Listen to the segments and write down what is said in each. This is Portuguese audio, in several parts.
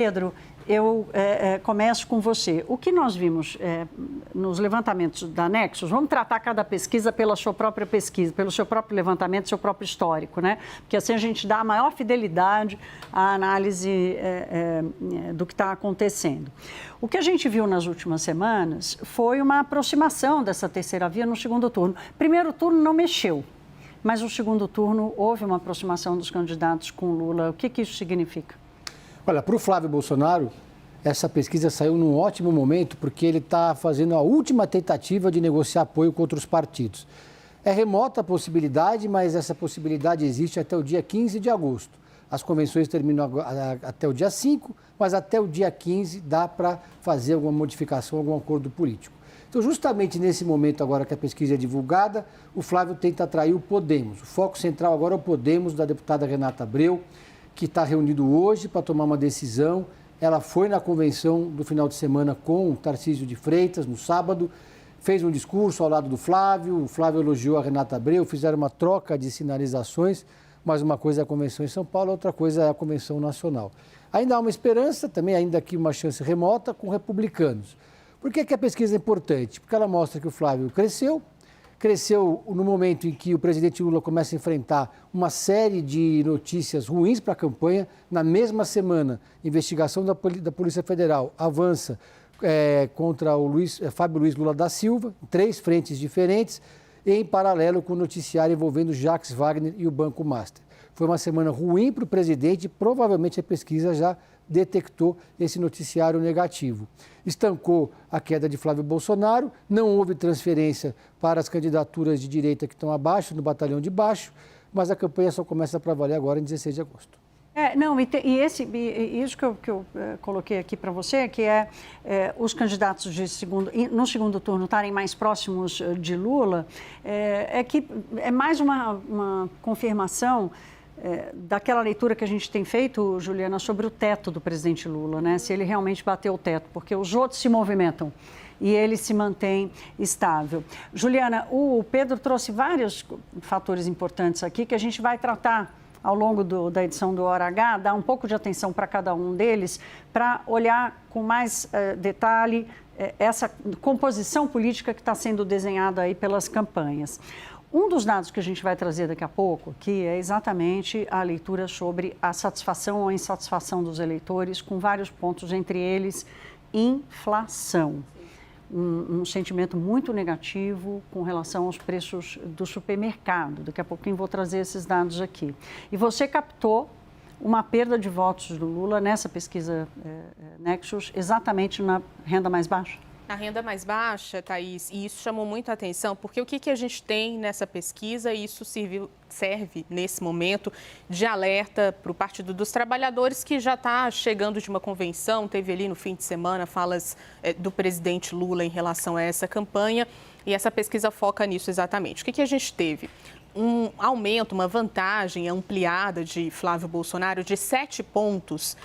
Pedro, eu começo com você. O que nós vimos nos levantamentos da Nexus, vamos tratar cada pesquisa pela sua própria pesquisa, pelo seu próprio levantamento, seu próprio histórico, né? Porque assim a gente dá a maior fidelidade à análise do que está acontecendo. O que a gente viu nas últimas semanas foi uma aproximação dessa terceira via no segundo turno. Primeiro turno não mexeu, mas no segundo turno houve uma aproximação dos candidatos com Lula. O que isso significa? Olha, para o Flávio Bolsonaro, essa pesquisa saiu num ótimo momento, porque ele está fazendo a última tentativa de negociar apoio com outros partidos. É remota a possibilidade, mas essa possibilidade existe até o dia 15 de agosto. As convenções terminam até o dia 5, mas até o dia 15 dá para fazer alguma modificação, algum acordo político. Então, justamente nesse momento agora que a pesquisa é divulgada, o Flávio tenta atrair o Podemos. O foco central agora é o Podemos, da deputada Renata Abreu, que está reunido hoje para tomar uma decisão. Ela foi na convenção do final de semana com o Tarcísio de Freitas, no sábado, fez um discurso ao lado do Flávio, o Flávio elogiou a Renata Abreu, fizeram uma troca de sinalizações, mas uma coisa é a convenção em São Paulo, outra coisa é a convenção nacional. Ainda há uma esperança, também ainda aqui uma chance remota, com republicanos. Por que a pesquisa é importante? Porque ela mostra que o Flávio cresceu no momento em que o presidente Lula começa a enfrentar uma série de notícias ruins para a campanha. Na mesma semana, a investigação da Polícia Federal avança contra o Fábio Luiz Lula da Silva, em 3 frentes diferentes, e em paralelo com o noticiário envolvendo Jacques Wagner e o Banco Master. Foi uma semana ruim para o presidente e provavelmente a pesquisa já detectou esse noticiário negativo. Estancou a queda de Flávio Bolsonaro, não houve transferência para as candidaturas de direita que estão abaixo, no batalhão de baixo, mas a campanha só começa para valer agora em 16 de agosto. Isso que eu coloquei aqui para você, que os candidatos no segundo turno estarem mais próximos de Lula, que é mais uma confirmação daquela leitura que a gente tem feito, Juliana, sobre o teto do presidente Lula, né? Se ele realmente bateu o teto, porque os outros se movimentam e ele se mantém estável. Juliana, o Pedro trouxe vários fatores importantes aqui que a gente vai tratar ao longo da edição do Hora H, dar um pouco de atenção para cada um deles, para olhar com mais detalhe essa composição política que está sendo desenhada aí pelas campanhas. Um dos dados que a gente vai trazer daqui a pouco aqui é exatamente a leitura sobre a satisfação ou insatisfação dos eleitores, com vários pontos, entre eles inflação. Um sentimento muito negativo com relação aos preços do supermercado. Daqui a pouquinho vou trazer esses dados aqui. E você captou uma perda de votos do Lula nessa pesquisa Nexus, exatamente na renda mais baixa? Na renda mais baixa, Thaís, e isso chamou muito a atenção, porque o que a gente tem nessa pesquisa, e isso serve nesse momento de alerta para o Partido dos Trabalhadores, que já está chegando de uma convenção, teve ali no fim de semana falas do presidente Lula em relação a essa campanha, e essa pesquisa foca nisso exatamente. O que a gente teve? Um aumento, uma vantagem ampliada de Flávio Bolsonaro de 7 pontos,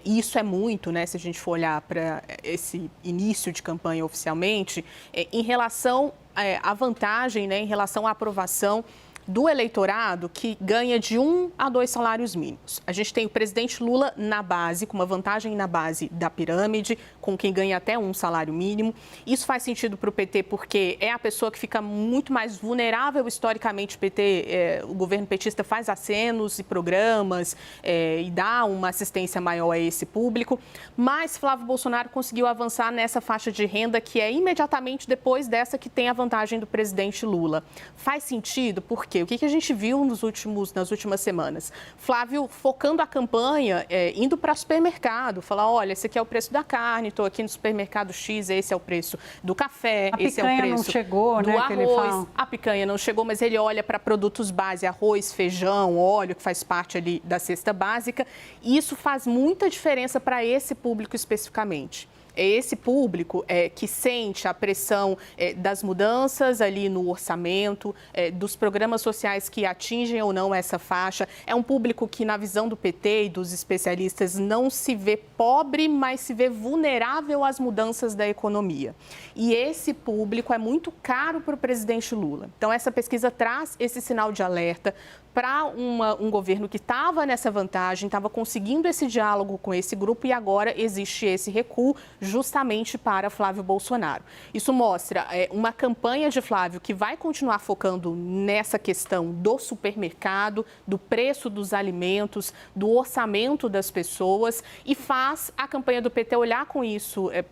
e isso é muito, né, se a gente for olhar para esse início de campanha oficialmente, em relação à vantagem, né, em relação à aprovação do eleitorado que ganha de 1 a 2 salários mínimos. A gente tem o presidente Lula na base, com uma vantagem na base da pirâmide, com quem ganha até 1 salário mínimo. Isso faz sentido para o PT porque é a pessoa que fica muito mais vulnerável historicamente. O PT, o governo petista faz acenos e programas e dá uma assistência maior a esse público. Mas Flávio Bolsonaro conseguiu avançar nessa faixa de renda que é imediatamente depois dessa que tem a vantagem do presidente Lula. Faz sentido porque o que a gente viu nas últimas semanas? Flávio focando a campanha, indo para supermercado, falar, olha, esse aqui é o preço da carne, estou aqui no supermercado X, esse é o preço do café, esse é o preço não chegou, do né, arroz. A picanha não chegou, mas ele olha para produtos base, arroz, feijão, óleo, que faz parte ali da cesta básica. E isso faz muita diferença para esse público especificamente. É esse público que sente a pressão das mudanças ali no orçamento, dos programas sociais que atingem ou não essa faixa. É um público que, na visão do PT e dos especialistas, não se vê pobre, mas se vê vulnerável às mudanças da economia. E esse público é muito caro para o presidente Lula. Então, essa pesquisa traz esse sinal de alerta para um governo que estava nessa vantagem, estava conseguindo esse diálogo com esse grupo e agora existe esse recuo justamente para Flávio Bolsonaro. Isso mostra uma campanha de Flávio que vai continuar focando nessa questão do supermercado, do preço dos alimentos, do orçamento das pessoas e faz a campanha do PT olhar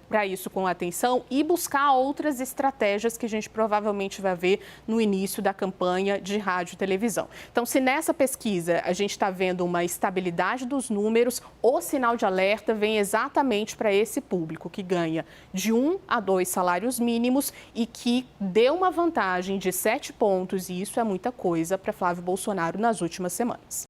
para isso com atenção e buscar outras estratégias que a gente provavelmente vai ver no início da campanha de rádio e televisão. Então, se nessa pesquisa a gente está vendo uma estabilidade dos números, o sinal de alerta vem exatamente para esse público que ganha de 1 a 2 salários mínimos e que deu uma vantagem de 7 pontos, e isso é muita coisa para Flávio Bolsonaro nas últimas semanas.